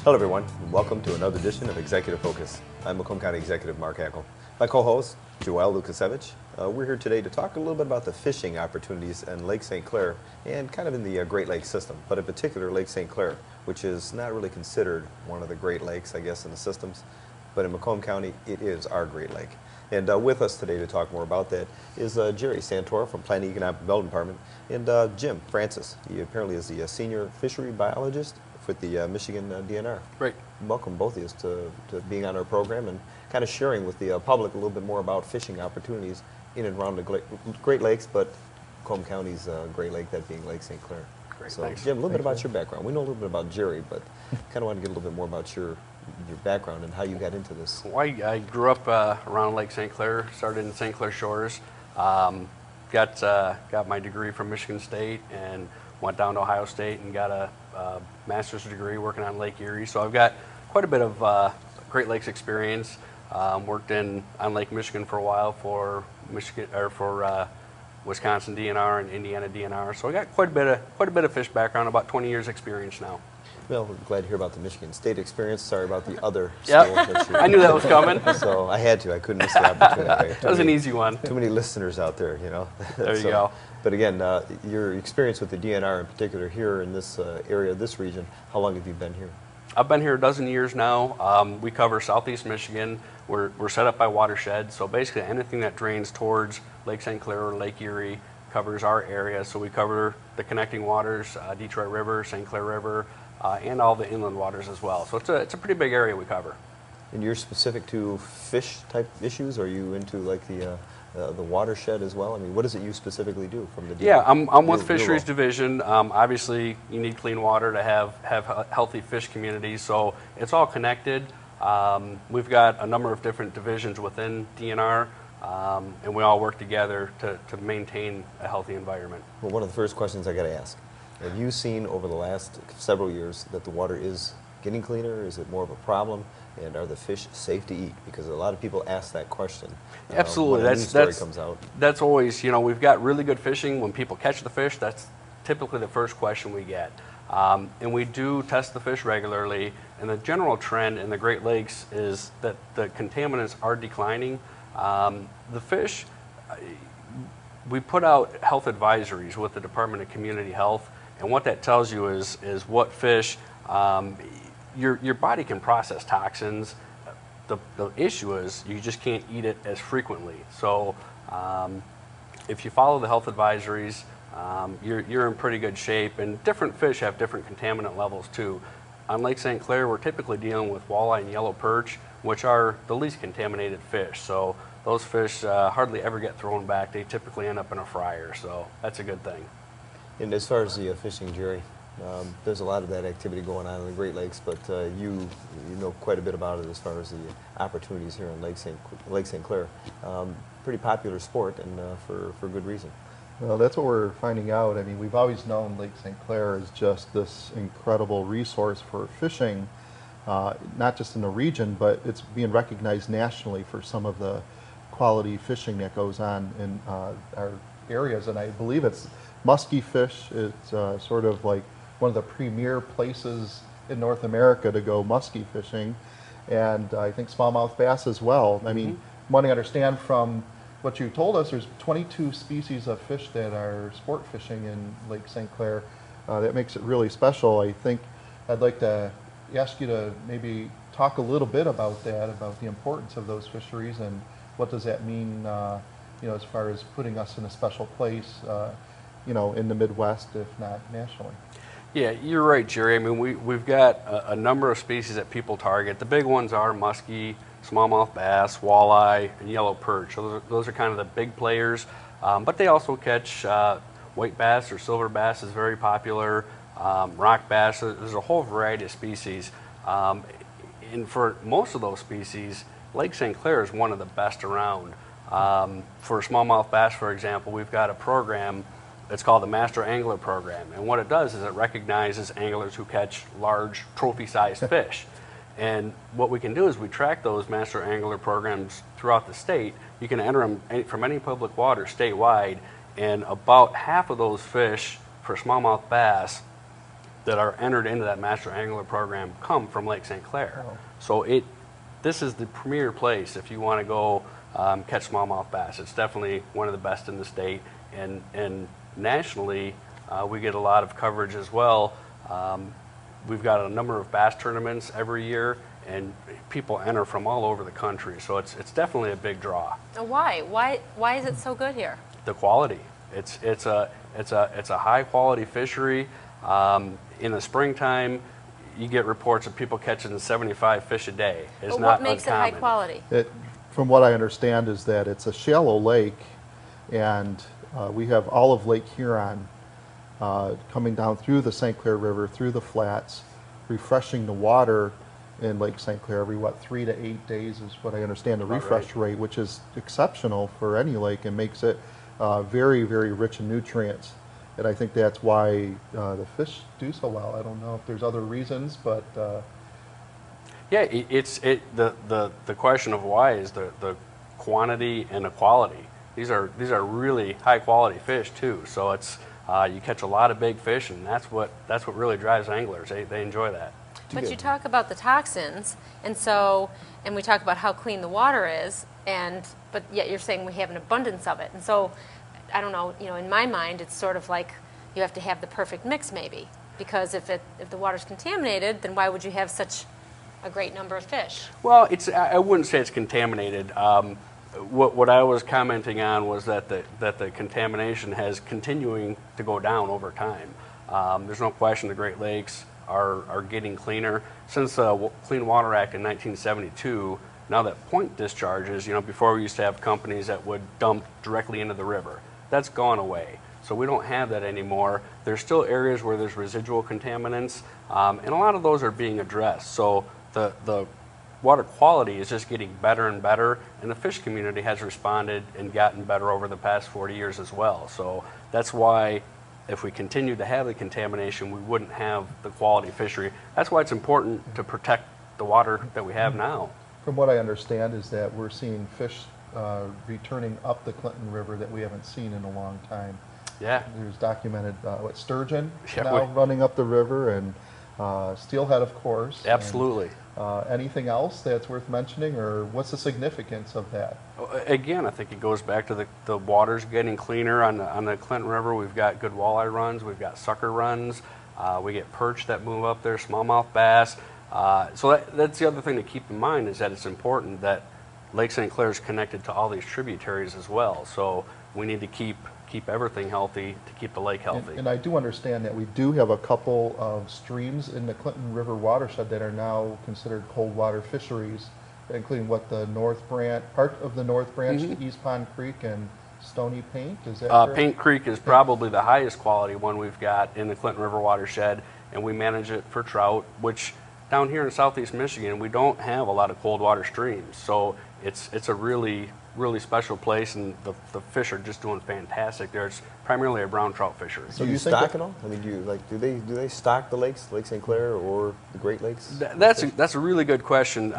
Hello everyone, and welcome to another edition of Executive Focus. I'm Macomb County Executive Mark Hackel. My co-host, Joelle, Lukasiewicz. We're here today to talk a little bit about the fishing opportunities in Lake St. Clair and kind of in the Great Lakes system, but in particular Lake St. Clair, which is not really considered one of the Great Lakes, I guess, in the systems, but in Macomb County, it is our Great Lake. And with us today to talk more about that is Gerry Santoro from Planning Economic Development Department and Jim Francis. He apparently is the senior fishery biologist with the Michigan DNR. Great. Welcome both of you to being on our program and kind of sharing with the public a little bit more about fishing opportunities in and around the Great Lakes, but Macomb County's Great Lake, that being Lake St. Clair. Great, so thanks. Jim, a little bit about your background. We know a little bit about Gerry, but kind of want to get a little bit more about your background and how you got into this. Well, I grew up around Lake St. Clair, started in St. Clair Shores, got my degree from Michigan State and went down to Ohio State and got a master's degree working on Lake Erie. So I've got quite a bit of Great Lakes experience. Worked on Lake Michigan for a while for Wisconsin DNR and Indiana DNR. So I got quite a bit of fish background, about 20 years experience now. Well, we're glad to hear about the Michigan State experience. Sorry about the other Yep. school. That you I knew that was coming. So I had to. I couldn't miss the opportunity. That was an easy one. Too many listeners out there, you know. There you go. But again, your experience with the DNR in particular here in this area, this region, how long have you been here? I've been here a dozen years now. We cover southeast Michigan. We're set up by watershed, so basically anything that drains towards Lake St. Clair or Lake Erie covers our area. So we cover the connecting waters, Detroit River, St. Clair River, and all the inland waters as well. So it's a pretty big area we cover. And you're specific to fish type issues? Are you into like the watershed as well? I mean, what does it you specifically do from the DNR? Yeah, I'm with Fisheries Division. Obviously, you need clean water to have healthy fish communities, so it's all connected. We've got a number of different divisions within DNR, and we all work together to maintain a healthy environment. Well, one of the first questions I got to ask, have you seen over the last several years that the water is getting cleaner? Is it more of a problem? And are the fish safe to eat? Because a lot of people ask that question. Absolutely. When a news story comes out. That's always, we've got really good fishing. When people catch the fish, that's typically the first question we get. And we do test the fish regularly. And the general trend in the Great Lakes is that the contaminants are declining. The fish, we put out health advisories with the Department of Community Health. And what that tells you is what fish, your body can process toxins. The issue is you just can't eat it as frequently. So if you follow the health advisories, you're in pretty good shape. And different fish have different contaminant levels too. On Lake St. Clair, we're typically dealing with walleye and yellow perch, which are the least contaminated fish. So those fish hardly ever get thrown back. They typically end up in a fryer. So that's a good thing. And as far as the fishing, Gerry, there's a lot of that activity going on in the Great Lakes, but you know quite a bit about it as far as the opportunities here in Lake St. Clair. Pretty popular sport, and for good reason. Well, that's what we're finding out. I mean, we've always known Lake St. Clair is just this incredible resource for fishing, not just in the region, but it's being recognized nationally for some of the quality fishing that goes on in our areas, and I believe it's musky fish. It's sort of like one of the premier places in North America to go musky fishing, and I think smallmouth bass as well. I mean, wanting to understand from what you told us, there's 22 species of fish that are sport fishing in Lake St. Clair. That makes it really special. I think I'd like to ask you to maybe talk a little bit about that, about the importance of those fisheries, and what does that mean, as far as putting us in a special place, in the Midwest, if not nationally. Yeah, you're right, Gerry. I mean, we've got a number of species that people target. The big ones are muskie, smallmouth bass, walleye, and yellow perch. Those are kind of the big players. But they also catch white bass or silver bass is very popular, rock bass. There's a whole variety of species. And for most of those species, Lake St. Clair is one of the best around. For smallmouth bass, for example, we've got a program. It's called the Master Angler Program, and what it does is it recognizes anglers who catch large trophy-sized fish. And what we can do is we track those Master Angler Programs throughout the state. You can enter them from any public water statewide, and about half of those fish for smallmouth bass that are entered into that Master Angler program come from Lake St. Clair. Oh. So this is the premier place if you want to go catch smallmouth bass. It's definitely one of the best in the state, and nationally we get a lot of coverage as well. We've got a number of bass tournaments every year, and people enter from all over the country. So it's definitely a big draw. Why? Why is it so good here? The quality. It's a high quality fishery. In the springtime, you get reports of people catching 75 fish a day. It's But not what makes uncommon. it high quality? From what I understand is that it's a shallow lake, and we have all of Lake Huron coming down through the St. Clair River, through the flats, refreshing the water in Lake St. Clair every, 3 to 8 days is what I understand the refresh rate, which is exceptional for any lake and makes it very, very rich in nutrients. And I think that's why the fish do so well. I don't know if there's other reasons, but Yeah, the question of why is the quantity and the quality. These are really high quality fish too. So it's you catch a lot of big fish, and that's what really drives anglers. They enjoy that. But you talk about the toxins, and we talk about how clean the water is, but yet you're saying we have an abundance of it. And so, I don't know, in my mind, it's sort of like you have to have the perfect mix maybe, because if the water's contaminated, then why would you have such a great number of fish? Well, I wouldn't say it's contaminated. What I was commenting on was that the contamination has continuing to go down over time. There's no question the Great Lakes are getting cleaner. Since the Clean Water Act in 1972, now that point discharges, before we used to have companies that would dump directly into the river. That's gone away. So we don't have that anymore. There's still areas where there's residual contaminants, and a lot of those are being addressed. So the water quality is just getting better and better, and the fish community has responded and gotten better over the past 40 years as well. So that's why if we continue to have the contamination, we wouldn't have the quality fishery. That's why it's important to protect the water that we have now. from what I understand is that we're seeing fish returning up the Clinton River that we haven't seen in a long time. Yeah. There's documented sturgeon Yeah, now running up the river, and steelhead, of course. Absolutely. And, anything else that's worth mentioning, or what's the significance of that? Again, I think it goes back to the water's getting cleaner on the Clinton River. We've got good walleye runs. We've got sucker runs. We get perch that move up there, smallmouth bass. So that's the other thing to keep in mind, is that it's important that Lake St. Clair is connected to all these tributaries as well. So we need to keep everything healthy to keep the lake healthy. And I do understand that we do have a couple of streams in the Clinton River watershed that are now considered cold water fisheries, including the North Branch, part of the North Branch, the East Pond Creek, and Stony Paint. Is that correct? Paint Creek is probably the highest quality one we've got in the Clinton River watershed, and we manage it for trout, which down here in southeast Michigan, we don't have a lot of cold water streams. So it's a really special place, and the fish are just doing fantastic there. It's primarily a brown trout fishery. So do you stock it all? I mean, do they stock the lakes, Lake St. Clair or the Great Lakes? That's a really good question.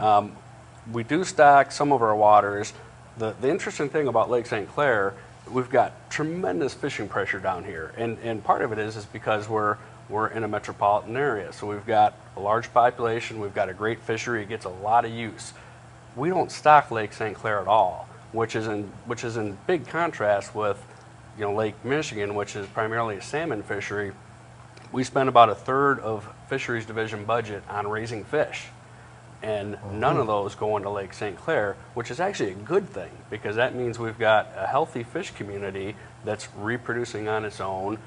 We do stock some of our waters. The interesting thing about Lake St. Clair, we've got tremendous fishing pressure down here, and part of it is because we're in a metropolitan area. So we've got a large population, we've got a great fishery, it gets a lot of use. We don't stock Lake St. Clair at all, which is in big contrast with Lake Michigan, which is primarily a salmon fishery. We spend about 1/3 of Fisheries Division budget on raising fish, and none of those go into Lake St. Clair, which is actually a good thing, because that means we've got a healthy fish community that's reproducing on its own.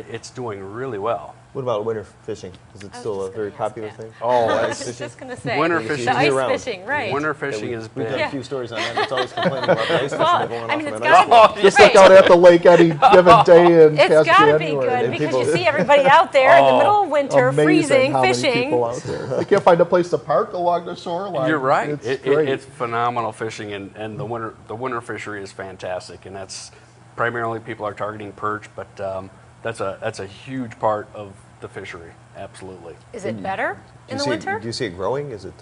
It's doing really well. What about winter fishing? Is it still a very popular thing? Oh, I was just going to say. Winter You fishing. The ice year-round. fishing, right. Winter fishing is We've big. done Yeah. a few stories on that. It's always complaining about the ice fishing Well, going I off mean, on it's an got ice Just look out at the lake any given day in It's past got to be January. good, And because people- you see everybody out there in the middle of winter, Amazing freezing, how many fishing. people out there. They can't find a place to park along the shoreline. You're right. It's great. It's phenomenal fishing, and the winter fishery is fantastic, and that's primarily people are targeting perch, but that's a huge part of the fishery. Absolutely. Is it better in the winter? Do you see it growing? Is it?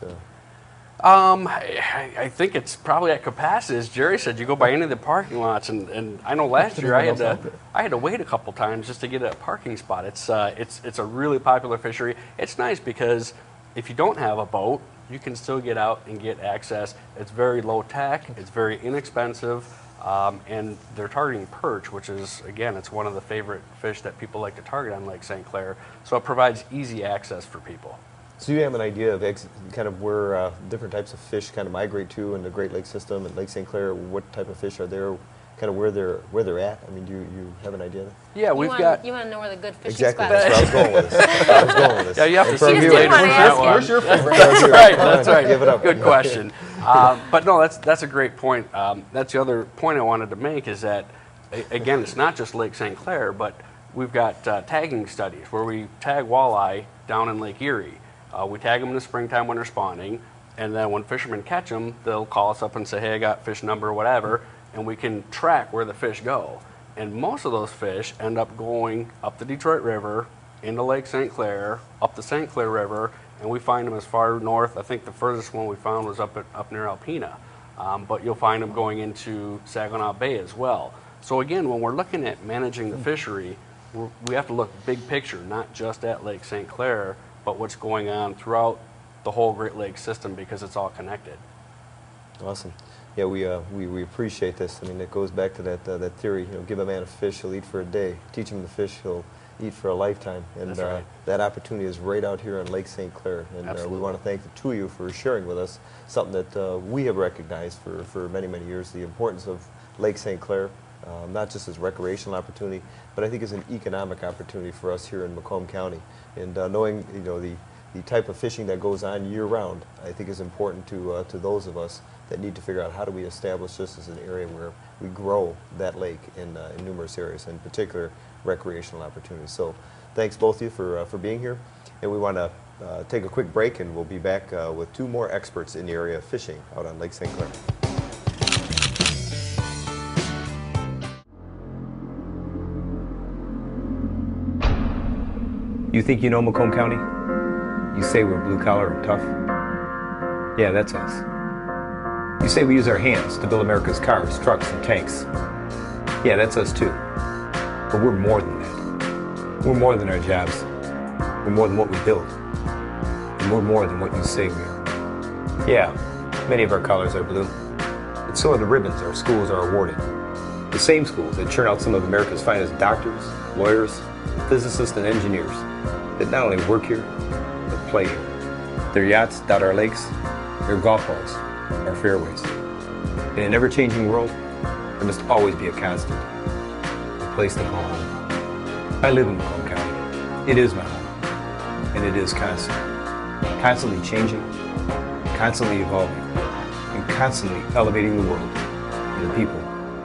I think it's probably at capacity. As Gerry said, you go by any of the parking lots, and I know last year I had to wait a couple times just to get a parking spot. It's a really popular fishery. It's nice because if you don't have a boat, you can still get out and get access. It's very low tech. It's very inexpensive. And they're targeting perch, which is, again, it's one of the favorite fish that people like to target on Lake St. Clair. So it provides easy access for people. So you have an idea of kind of where different types of fish kind of migrate to in the Great Lakes system and Lake St. Clair? What type of fish are there? Kind of where they're at? I mean, do you have an idea? Yeah, You want to know where the good fishing Exactly. spots That's where I was going with this. Yeah, you have to see just me didn't later. wanna ask you. Where's your favorite? That's right. Give it up. Good question. But no, that's a great point. That's the other point I wanted to make is that, again, it's not just Lake St. Clair, but we've got tagging studies where we tag walleye down in Lake Erie. We tag them in the springtime when they're spawning, and then when fishermen catch them, they'll call us up and say, hey, I got fish number or whatever, and we can track where the fish go. And most of those fish end up going up the Detroit River, into Lake St. Clair, up the St. Clair River, and we find them as far north. I think the furthest one we found was up near Alpena. But you'll find them going into Saginaw Bay as well. So again, when we're looking at managing the fishery, we have to look big picture, not just at Lake St. Clair, but what's going on throughout the whole Great Lakes system because it's all connected. Awesome. Yeah, we appreciate this. I mean, it goes back to that theory. You know, give a man a fish, he'll eat for a day. Teach him to fish, he'll eat for a lifetime. And That's right. that opportunity is right out here on Lake St. Clair. And we want to thank the two of you for sharing with us something that we have recognized for many, many years, the importance of Lake St. Clair, not just as a recreational opportunity, but I think as an economic opportunity for us here in Macomb County. And knowing, you know, the type of fishing that goes on year-round, I think is important to those of us that need to figure out how do we establish this as an area where we grow that lake in numerous areas, in particular recreational opportunities. So thanks both of you for being here. And we want to take a quick break, and we'll be back with two more experts in the area of fishing out on Lake St. Clair. You think you know Macomb County? You say we're blue collar and tough? Yeah, that's us. You say we use our hands to build America's cars, trucks, and tanks. Yeah, that's us too. But we're more than that. We're more than our jobs. We're more than what we build. And we're more than what you say we are. Yeah, many of our collars are blue. But so are the ribbons our schools are awarded. The same schools that churn out some of America's finest doctors, lawyers, physicists, and engineers that not only work here, but play here. Their yachts dot our lakes, their golf balls, our fairways. In an ever-changing world, there must always be a constant, a place to call home. I live in Macomb County. It is my home, and it is constant. Constantly changing, constantly evolving, and constantly elevating the world and the people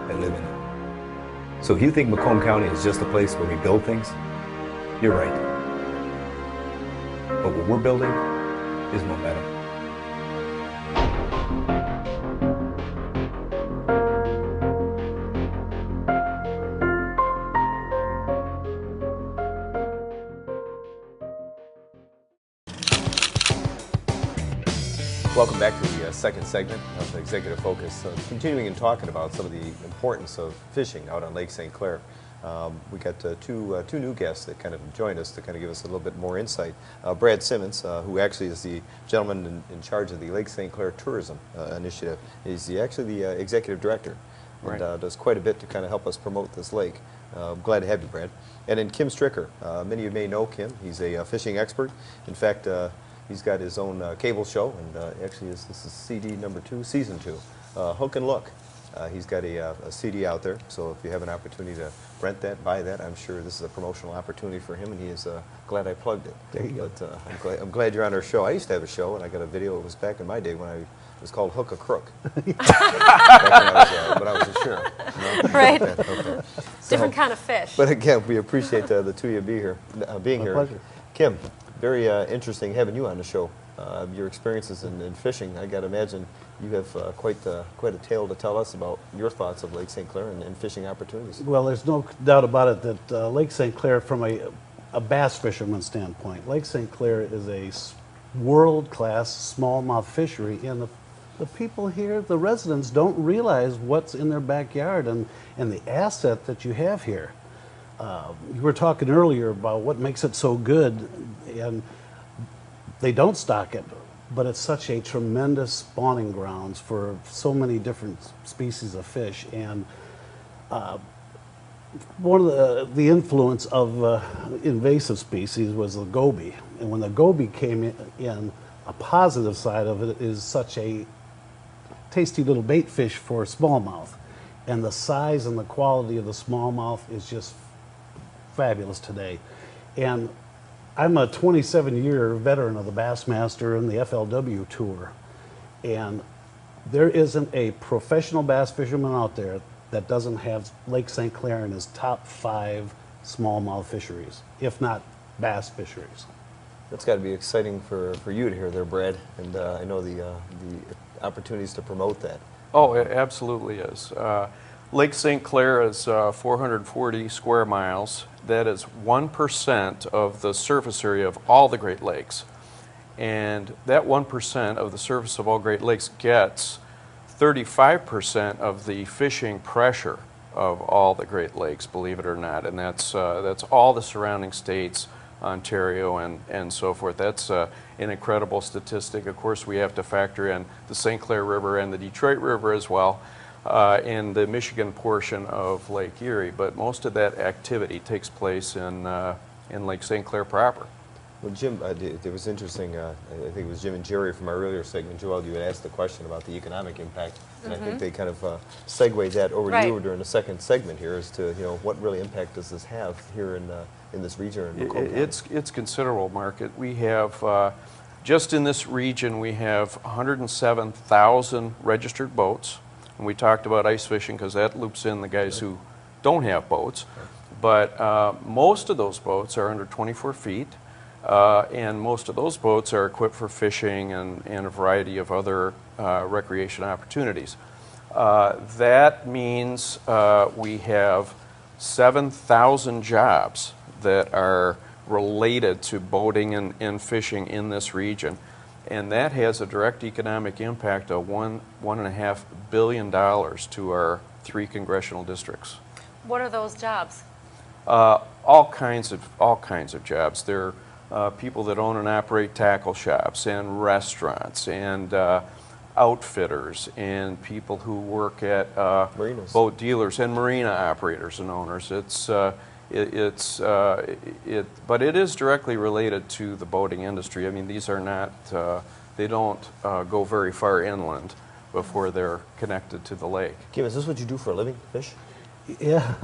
that live in it. So if you think Macomb County is just a place where we build things, you're right. But what we're building is momentum. Welcome back to the second segment of the Executive Focus, continuing and talking about some of the importance of fishing out on Lake St. Clair. We got two new guests that kind of joined us to kind of give us a little bit more insight. Brad Simmons, who actually is the gentleman in charge of the Lake St. Clair Tourism Initiative. He's actually the executive director and does quite a bit to kind of help us promote this lake. I'm glad to have you, Brad. And then Kim Stricker. Many of you may know Kim. He's a fishing expert. In fact, he's got his own cable show, and actually this is CD number 2, season 2, Hook and Look. He's got a CD out there, so if you have an opportunity to rent that, buy that, I'm sure this is a promotional opportunity for him, and he is glad I plugged it. There you But I'm glad you're on our show. I used to have a show, and I got a video. It was back in my day when it was called Hook a Crook. Back when I was a sheriff. You know? Right. Okay. Different kind of fish. But again, we appreciate the two of you being here. pleasure. Kim, very interesting having you on the show. Your experiences in fishing, I got to imagine you have quite a tale to tell us about your thoughts of Lake St. Clair and fishing opportunities. Well, there's no doubt about it that Lake St. Clair, from a bass fisherman standpoint, Lake St. Clair is a world-class smallmouth fishery, and the people here, the residents, don't realize what's in their backyard and the asset that you have here. You were talking earlier about what makes it so good, and they don't stock it, but it's such a tremendous spawning grounds for so many different species of fish. And one of the influence of invasive species was the goby. And when the goby came in, a positive side of it is such a tasty little bait fish for smallmouth. And the size and the quality of the smallmouth is just fabulous today. And I'm a 27-year veteran of the Bassmaster and the FLW Tour. And there isn't a professional bass fisherman out there that doesn't have Lake St. Clair in his top 5 smallmouth fisheries, if not bass fisheries. That's got to be exciting for you to hear there, Brad, and I know the opportunities to promote that. Oh, it absolutely is. Lake St. Clair is 440 square miles. That is 1% of the surface area of all the Great Lakes. And that 1% of the surface of all Great Lakes gets 35% of the fishing pressure of all the Great Lakes, believe it or not. And that's all the surrounding states, Ontario and so forth. That's an incredible statistic. Of course, we have to factor in the St. Clair River and the Detroit River as well, in the Michigan portion of Lake Erie. But most of that activity takes place in Lake St. Clair proper. Well, Jim, it was interesting. I think it was Jim and Gerry from our earlier segment. Joelle, you had asked the question about the economic impact, and I think they kind of segued that over to you during the second segment here as to what really impact does this have here in this region. In Macomb County? It's considerable, Mark. We have just in this region we have 107,000 registered boats, and we talked about ice fishing because that loops in the guys who don't have boats. But most of those boats are under 24 feet. And most of those boats are equipped for fishing and a variety of other recreation opportunities. That means we have 7,000 jobs that are related to boating and fishing in this region. And that has a direct economic impact of $1.5 billion to our 3 congressional districts. What are those jobs? All kinds of jobs. They're people that own and operate tackle shops and restaurants and outfitters and people who work at boat dealers and marina operators and owners. But it is directly related to the boating industry. I mean, these are not, they don't go very far inland before they're connected to the lake. Kim, is this what you do for a living, fish? Yeah,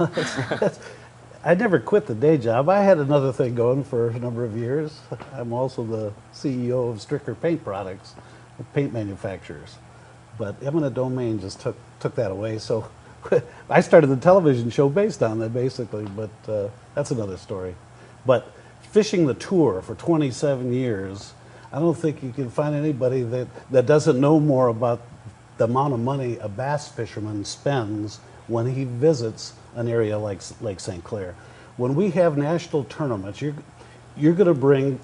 I never quit the day job. I had another thing going for a number of years. I'm also the CEO of Stricker Paint Products, paint manufacturers. But eminent domain just took that away. So I started the television show based on that, basically. But that's another story. But fishing the tour for 27 years, I don't think you can find anybody that doesn't know more about the amount of money a bass fisherman spends when he visits an area like Lake St. Clair. When we have national tournaments, you're going to bring,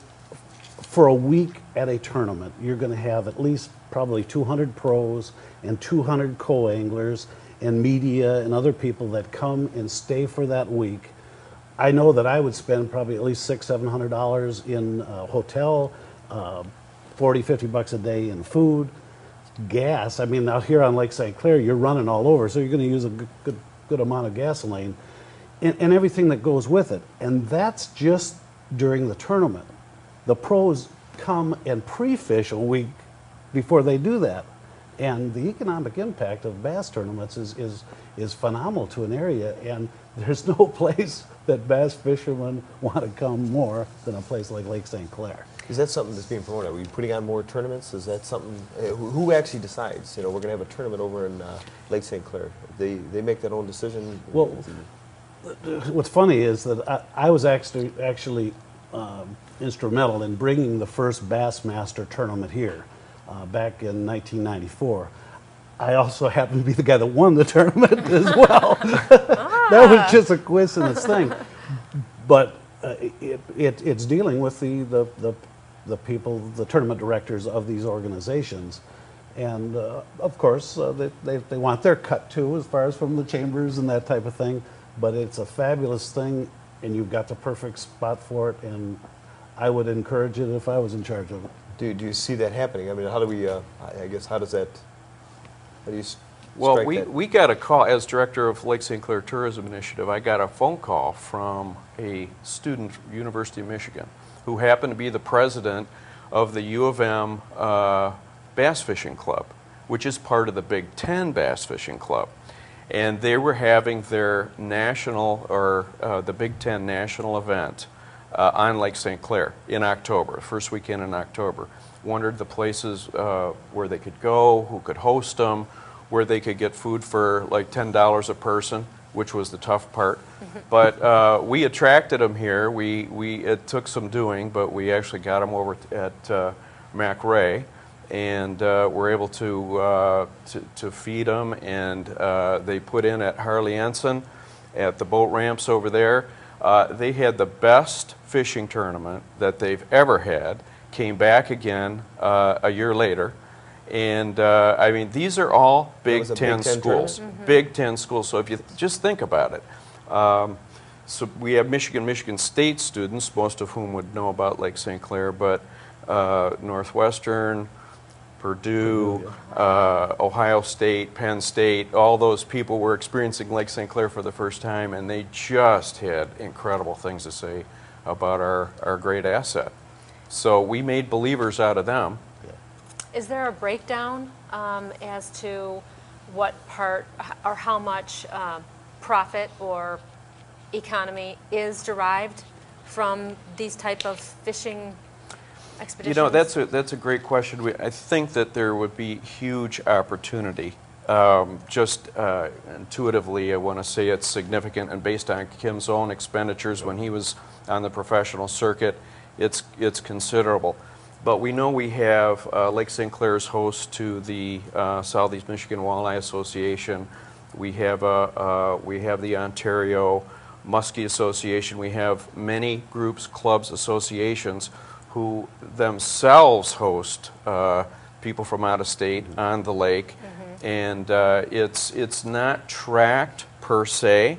for a week at a tournament, you're going to have at least probably 200 pros and 200 co-anglers and media and other people that come and stay for that week. I know that I would spend probably at least $600-700 in a hotel, $40-50 a day in food, gas. I mean, out here on Lake St. Clair, you're running all over, so you're going to use a good amount of gasoline and everything that goes with it. And that's just during the tournament. The pros come and pre-fish a week before they do that. And the economic impact of bass tournaments is phenomenal to an area, and there's no place that bass fishermen want to come more than a place like Lake St. Clair. Is that something that's being promoted? Are we putting on more tournaments? Is that something, who actually decides? We're going to have a tournament over in Lake St. Clair. They make that own decision? Well, what's funny is that I was actually instrumental in bringing the first Bassmaster tournament here back in 1994. I also happened to be the guy that won the tournament as well. That was just a coincidence thing. But it's dealing with the the people, the tournament directors of these organizations. And of course, they want their cut too, as far as from the chambers and that type of thing. But it's a fabulous thing, and you've got the perfect spot for it. And I would encourage it if I was in charge of it. Do you see that happening? I mean, how do we, I guess, how do you Well, strike we, that? we got a call, as director of Lake St. Clair Tourism Initiative, I got a phone call from a student, University of Michigan, who happened to be the president of the U of M Bass Fishing Club, which is part of the Big Ten Bass Fishing Club. And they were having their national, or the Big Ten national event on Lake St. Clair in October, first weekend in October. Wondered the places where they could go, who could host them, where they could get food for like $10 a person, which was the tough part. But we attracted them here. It took some doing, but we actually got them over at Mac Ray, and were able to feed them. And they put in at Harley Ensign at the boat ramps over there. They had the best fishing tournament that they've ever had. Came back again a year later. And I mean, these are all Big was a Ten Big Ten schools. tournament? Big Ten schools. So if you just think about it. So we have Michigan State students, most of whom would know about Lake St. Clair, but Northwestern, Purdue, Ohio State, Penn State, all those people were experiencing Lake St. Clair for the first time, and they just had incredible things to say about our great asset. So we made believers out of them. Is there a breakdown as to what part or how much profit or economy is derived from these type of fishing expeditions? You know, that's a great question. I think that there would be huge opportunity. Just intuitively, I want to say it's significant, and based on Kim's own expenditures when he was on the professional circuit, it's considerable. But we know we have Lake St. Clair's host to the Southeast Michigan Walleye Association. We have the Ontario Muskie Association. We have many groups, clubs, associations who themselves host people from out of state on the lake. And it's not tracked per se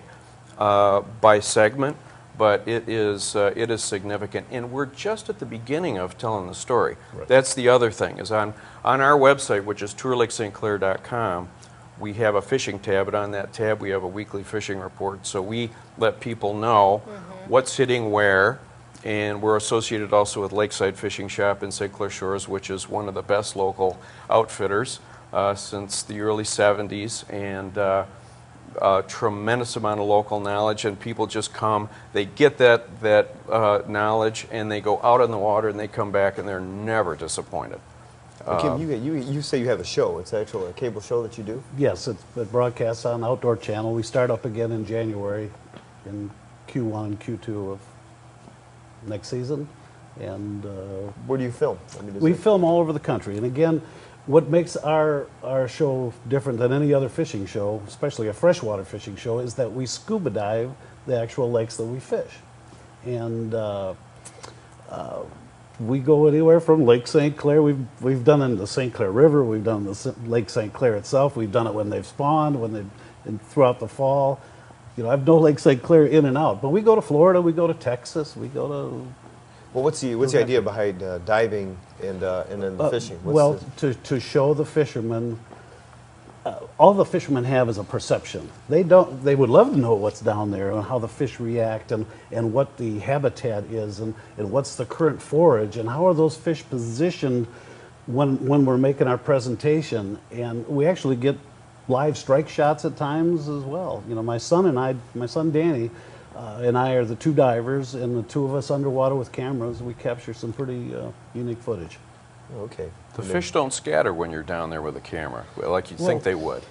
by segment, but it is significant, and we're just at the beginning of telling the story. Right. That's the other thing, is on our website, which is tourlakestclair.com, we have a fishing tab, and on that tab we have a weekly fishing report, so we let people know what's hitting where, and we're associated also with Lakeside Fishing Shop in St. Clair Shores, which is one of the best local outfitters since the early 70s, and a tremendous amount of local knowledge, and people just come, they get that knowledge, and they go out on the water, and they come back, and they're never disappointed. Kim, you say you have a show. It's actually a cable show that you do? Yes, it broadcasts on Outdoor Channel. We start up again in January, in Q1 and Q2 of next season. And Where do you film? I mean, we film all over the country. And again, what makes our show different than any other fishing show, especially a freshwater fishing show, is that we scuba dive the actual lakes that we fish. And we go anywhere from Lake St. Clair. We've done it in the St. Clair River. We've done the Lake St. Clair itself. We've done it when they've spawned, and throughout the fall. You know, I've known Lake St. Clair in and out. But we go to Florida. We go to Texas. We go to. Well, what's the idea behind diving and then the fishing? To show the fishermen. All the fishermen have is a perception. They would love to know what's down there and how the fish react and what the habitat is and what's the current forage and how are those fish positioned when we're making our presentation. And we actually get live strike shots at times as well. You know, my son Danny and I are the two divers, and the two of us underwater with cameras, we capture some pretty unique footage. Okay. The fish don't scatter when you're down there with a camera, like you'd think they would.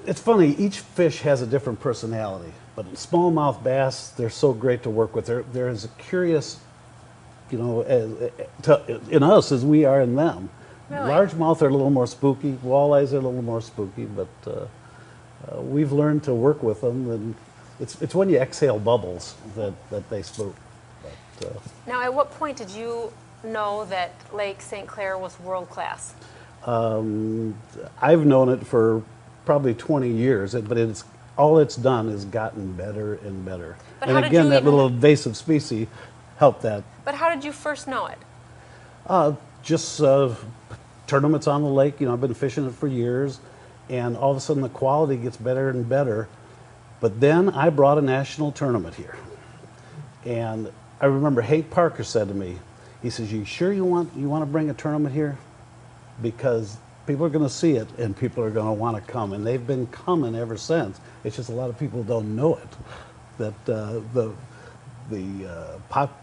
It's funny, each fish has a different personality, but smallmouth bass, they're so great to work with. They're as curious, you know, in us as we are in them. Really? Largemouth are a little more spooky, walleyes are a little more spooky, but we've learned to work with them, and it's when you exhale bubbles that they spook. But, Now, at what point did you know that Lake St. Clair was world class? I've known it for probably 20 years, but all it's done is gotten better and better. But and how did again, you that even- little invasive species helped that. But how did you first know it? Just tournaments on the lake. I've been fishing it for years, and all of a sudden the quality gets better and better. But then I brought a national tournament here, and I remember Hank Parker said to me, he says, "You sure you want to bring a tournament here? Because people are going to see it, and people are going to want to come." And they've been coming ever since. It's just a lot of people don't know it. That the pop.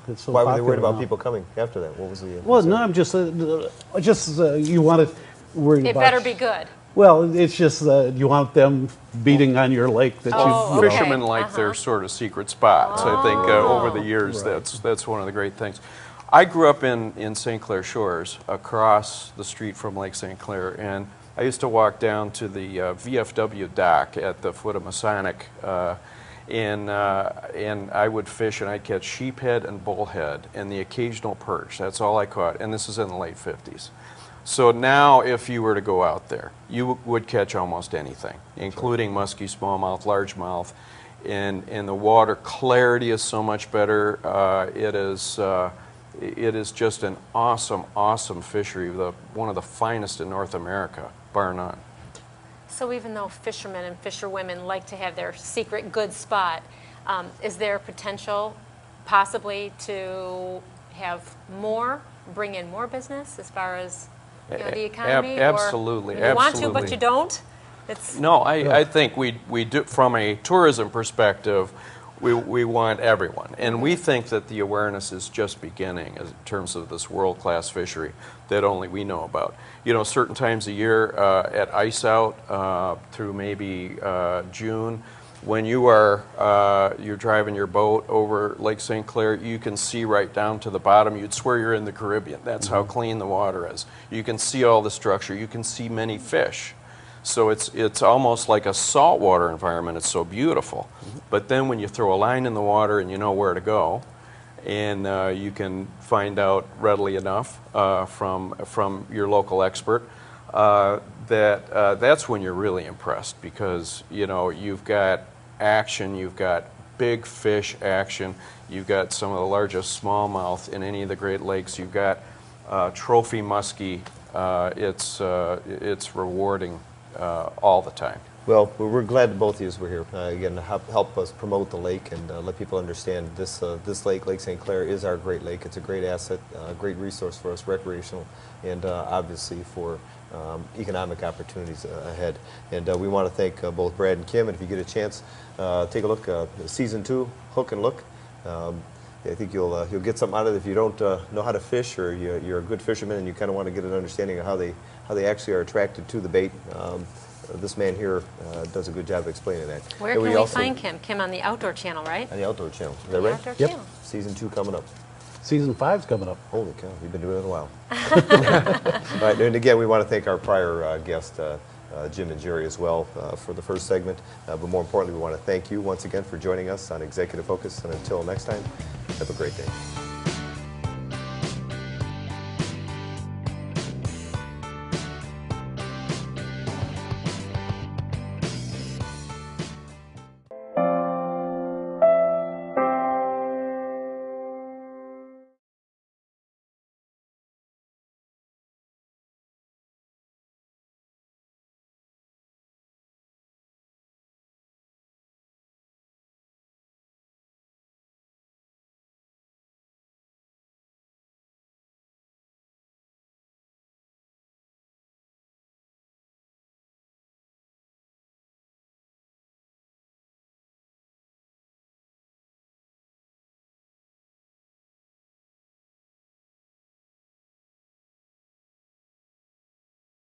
It's so Why were they worried popular about now. people coming after that? What was the Well, concern? no, I'm just you want to worry It about. better be good. Well, it's just you want them beating on your lake that Oh, you. okay. Fishermen like their sort of secret spots. I think over the years, that's one of the great things. I grew up in St. Clair Shores, across the street from Lake St. Clair, and I used to walk down to the VFW dock at the foot of Masonic, and I would fish, and I'd catch sheephead and bullhead and the occasional perch. That's all I caught, and this is in the late 50s. So now, if you were to go out there, you would catch almost anything, including musky smallmouth, largemouth, and the water clarity is so much better. It is just an awesome, awesome fishery, one of the finest in North America, bar none. So even though fishermen and fisherwomen like to have their secret good spot, is there potential possibly to have bring in more business as far as the economy? Absolutely, Or you want to, but absolutely. you don't? It's, No, I think we do, from a tourism perspective, we want everyone. And we think that the awareness is just beginning in terms of this world-class fishery that only we know about. Certain times a year at ice out through maybe June, when you're driving your boat over Lake St. Clair, you can see right down to the bottom. You'd swear you're in the Caribbean. That's how clean the water is. You can see all the structure. You can see many fish. So it's almost like a saltwater environment. It's so beautiful. But then when you throw a line in the water and you know where to go, and you can find out readily enough from your local expert, that's when you're really impressed, because you've got action, you've got big fish action, you've got some of the largest smallmouth in any of the Great Lakes, you've got trophy muskie. It's rewarding all the time. Well, we're glad that both of you were here. Again, to help us promote the lake and let people understand this lake, Lake St. Clair, is our great lake. It's a great asset, a great resource for us, recreational, and obviously for economic opportunities ahead. And we want to thank both Brad and Kim. And if you get a chance, take a look. Season 2, Hook and Look. I think you'll get something out of it. If you don't know how to fish, or you're a good fisherman and you kind of want to get an understanding of how they actually are attracted to the bait. This man here does a good job of explaining that. where And can we also- find Kim? Kim on the Outdoor Channel, right? On the Outdoor Channel. Is that On the right? Outdoor Yep. Channel. Season 2 coming up. Season 5's coming up. Holy cow, you've been doing it a while. All right, and again, we want to thank our prior guests, Jim and Gerry, as well, for the first segment. But more importantly, we want to thank you once again for joining us on Executive Focus. And until next time, have a great day.